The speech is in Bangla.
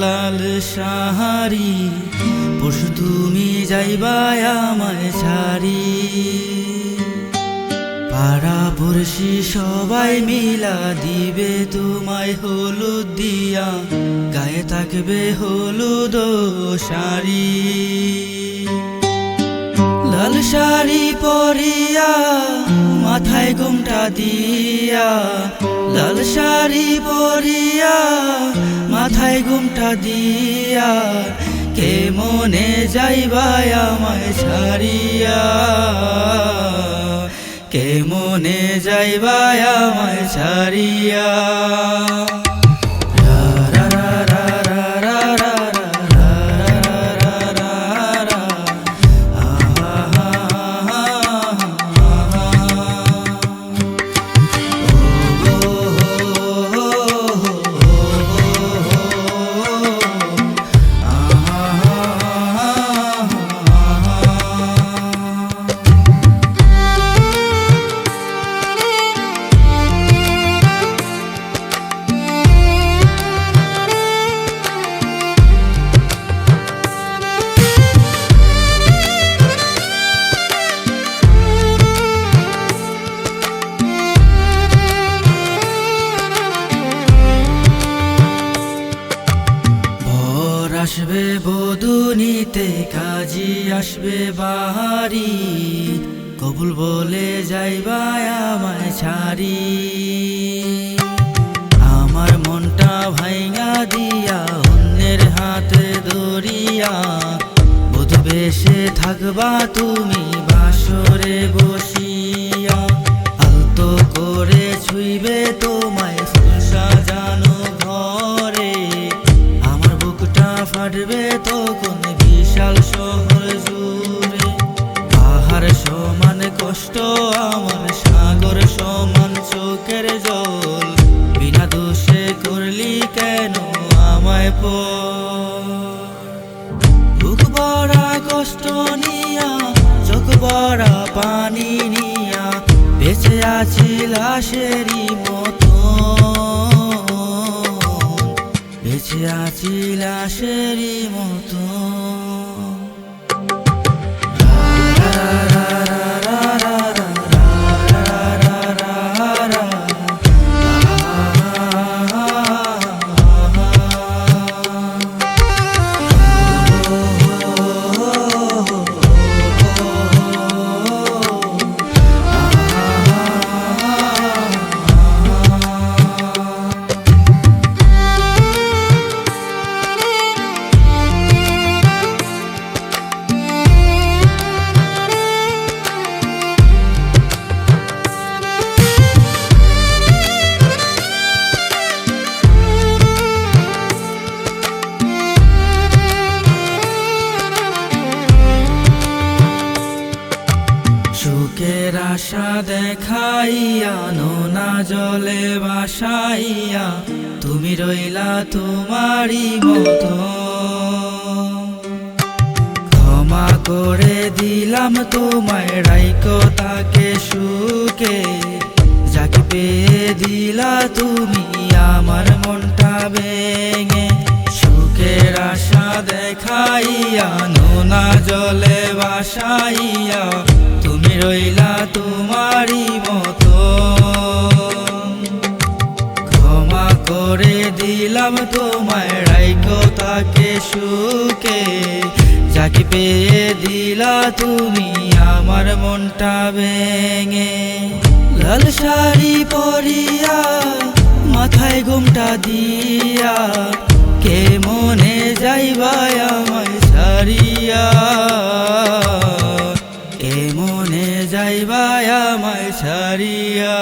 লাল সাহারি, পরশু তুমি যাইবা আমায় ছাড়ি। পাড়া পড়শি সবাই মিলা দিবে তোমায় হলুদ দিয়া, গায়ে থাকবে হলুদ শাড়ি। লাল শাড়ি পরিয়া মাথায় ঘোমটা দিয়া, লাল শাড়ি পরিয়া মাথায় ঘোমটা দিয়া, কে মনে যাইবা আমায় ছাড়িয়া, কে মনে যাইবা আমায় ছাড়িয়া। আসবে বধূনিতে কাজী আসবে বাহারি, কবুল বলে যাইবা আমায় ছাড়ি। আমার মনটা ভাঙা দিয়া অন্যের হাতে ধরিয়া, বধূ বেশে থাকবা তুমি বাসরে বসিয়া। আলতো করে ছুইবে তোমায় ফুল সাজানো ঘরে, ফাটবে তখন বিশাল শহর জুড়ে। পাহাড় সমান কষ্ট আমার, সাগর সমান চোখের জল, বিনা দোষে করলি কেন আমায় বুক ভরা কষ্ট নিয়া, চোখ ভরা পানি নিয়া, বেঁচে আছি লাশেরই মতো, বেঁচে আছি লাশেরই মতো। সুখের আশা দেখাইয়া নোনা জলে ভাসাইয়া, তুমি রইলা তোমারই মতো। ক্ষমা করে দিলাম তোমায় রাইকো তাকে সুখে, যাকে পেয়ে দিলা তুমি আমার মনটা ভেঙে। সুখের আশা দেখাইয়া নোনা জলে ভাসাইয়া, তুমি রইলা তোমারই মতো। ক্ষমা করে দিলাম তোমায় রাইকো তাকে সুখে, যাকে পেয়ে দিলা তুমি আমার মনটা ভেঙে। লাল শাড়ি পরিয়া মাথায় ঘোমটা দিয়া, কে মনে যাইবা আমায় ছাড়িয়া, কে মনে যাইবা আমায় ছাড়িয়া।